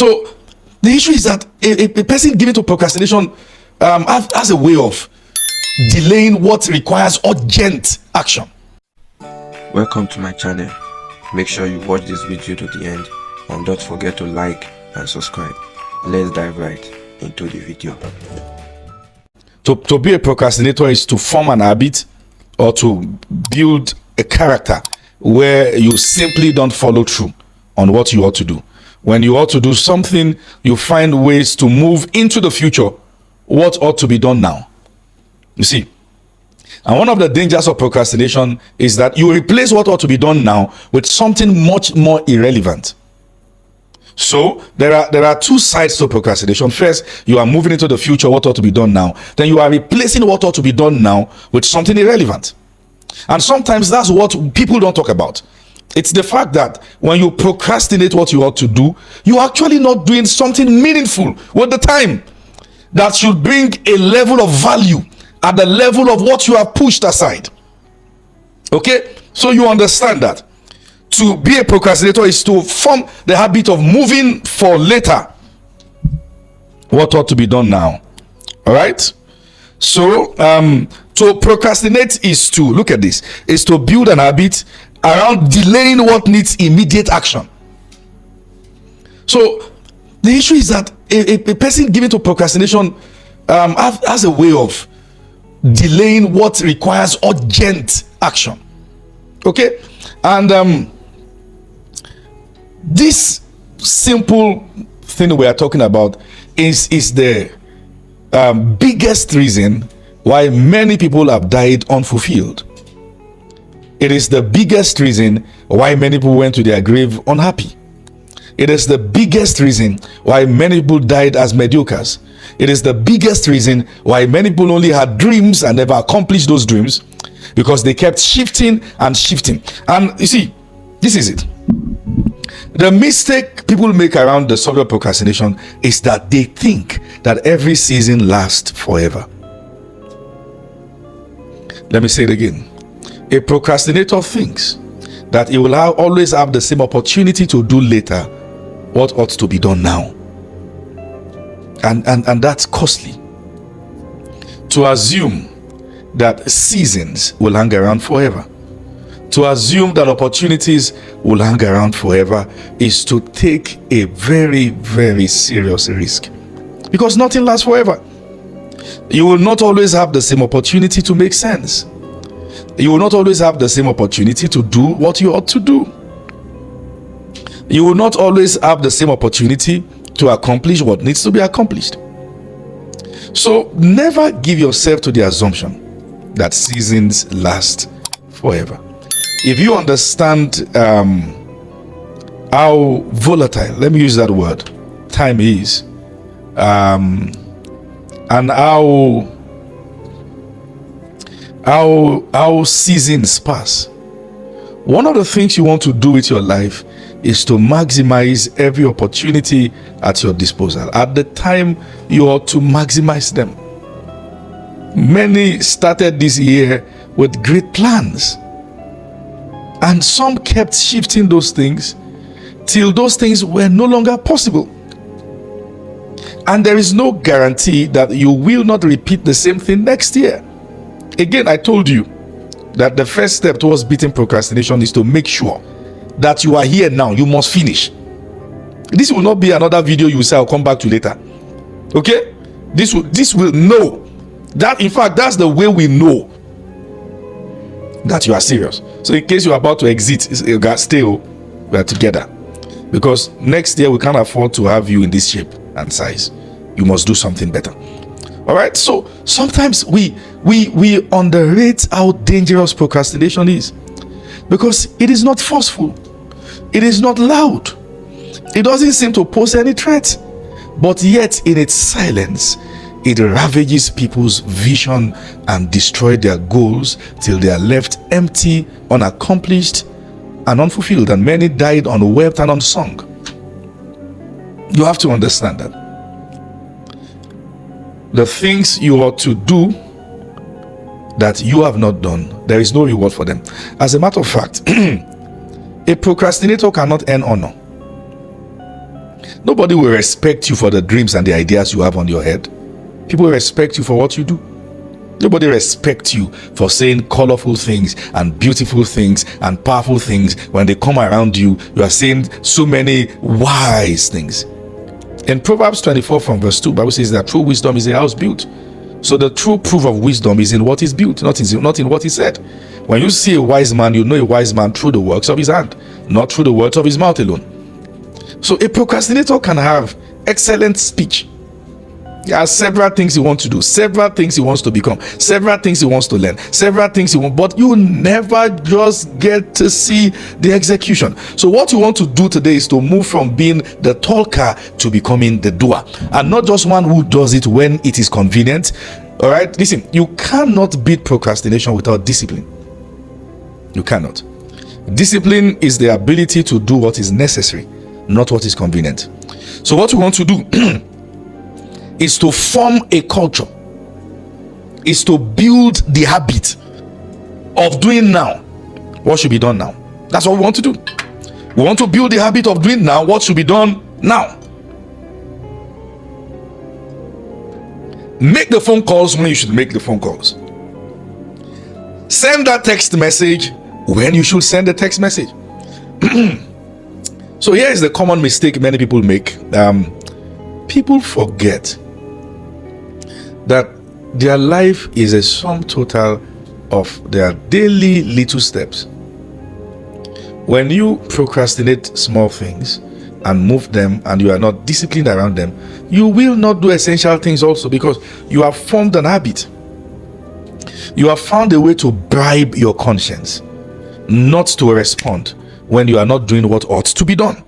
So the issue is that a person given to procrastination has a way of delaying what requires urgent action. Welcome to my channel. Make sure you watch this video to the end and don't forget to like and subscribe. Let's dive right into the video. To be a procrastinator is to form an habit or to build a character where you simply don't follow through on what you ought to do. When you ought to do something, you find ways to move into the future what ought to be done now. You see, and one of the dangers of procrastination is that you replace what ought to be done now with something much more irrelevant. So there are two sides to procrastination. First, you are moving into the future, what ought to be done now. Then you are replacing what ought to be done now with something irrelevant. And sometimes that's what people don't talk about. It's the fact that when you procrastinate what you ought to do, you're actually not doing something meaningful with the time that should bring a level of value at the level of what you have pushed aside. Okay? So you understand that to be a procrastinator is to form the habit of moving for later what ought to be done now. All right? So to procrastinate is to, look at this, is to build an habit around delaying what needs immediate action. So the issue is that a person given to procrastination has a way of delaying what requires urgent action. Okay? And this simple thing we are talking about is the biggest reason why many people have died unfulfilled. It is the biggest reason why many people went to their grave unhappy. It is the biggest reason why many people died as mediocres. It is the biggest reason why many people only had dreams and never accomplished those dreams, because they kept shifting and shifting. And you see, this is it. The mistake people make around the subject of procrastination is that they think that every season lasts forever. Let me say it again. A procrastinator thinks that he will always have the same opportunity to do later what ought to be done now. And that's costly. To assume that seasons will hang around forever, to assume that opportunities will hang around forever, is to take a very, very serious risk, because nothing lasts forever. You will not always have the same opportunity to make sense. You will not always have the same opportunity to do what you ought to do. You will not always have the same opportunity to accomplish what needs to be accomplished. So never give yourself to the assumption that seasons last forever. If you understand how volatile, let me use that word, time is, and how seasons pass, one of the things you want to do with your life is to maximize every opportunity at your disposal. At the time, you ought to maximize them. Many started this year with great plans, and some kept shifting those things till those things were no longer possible. And there is no guarantee that you will not repeat the same thing next year. Again, I told you that the first step towards beating procrastination is to make sure that you are here now. You must finish. This will not be another video you say I'll come back to later. Okay? This will know that, in fact, that's the way we know that you are serious. So in case you're about to exit, stay, we are together, because next year we can't afford to have you in this shape and size. You must do something better. All right? So sometimes we underrate how dangerous procrastination is, because it is not forceful, it is not loud, it doesn't seem to pose any threat, but yet in its silence it ravages people's vision and destroys their goals till they are left empty, unaccomplished, and unfulfilled. And many died unwept and unsung. You have to understand that the things you ought to do that you have not done, there is no reward for them. As a matter of fact, a procrastinator cannot earn honor. Nobody will respect you for the dreams and the ideas you have on your head. People will respect you for what you do. Nobody respects you for saying colorful things and beautiful things and powerful things. When they come around you, you are saying so many wise things. In Proverbs 24 from verse 2, Bible says that true wisdom is a house built. So the true proof of wisdom is in what is built, not in what is said. When you see a wise man, you know a wise man through the works of his hand, not through the words of his mouth alone. So a procrastinator can have excellent speech. There are several things he wants to do, several things he wants to become, several things he wants to learn, several things he wants, but you never just get to see the execution. So what you want to do today is to move from being the talker to becoming the doer, and not just one who does it when it is convenient. All right, listen, you cannot beat procrastination without discipline. You cannot. Discipline is the ability to do what is necessary, not what is convenient. So what you want to do is to form a culture, is to build the habit of doing now what should be done now. That's what we want to do. We want to build the habit of doing now what should be done now. Make the phone calls when you should make the phone calls. Send that text message when you should send a text message. So here is the common mistake many people make. People forget that their life is a sum total of their daily little steps. When you procrastinate small things and move them, and you are not disciplined around them, you will not do essential things also, because you have formed an habit. You have found a way to bribe your conscience not to respond when you are not doing what ought to be done.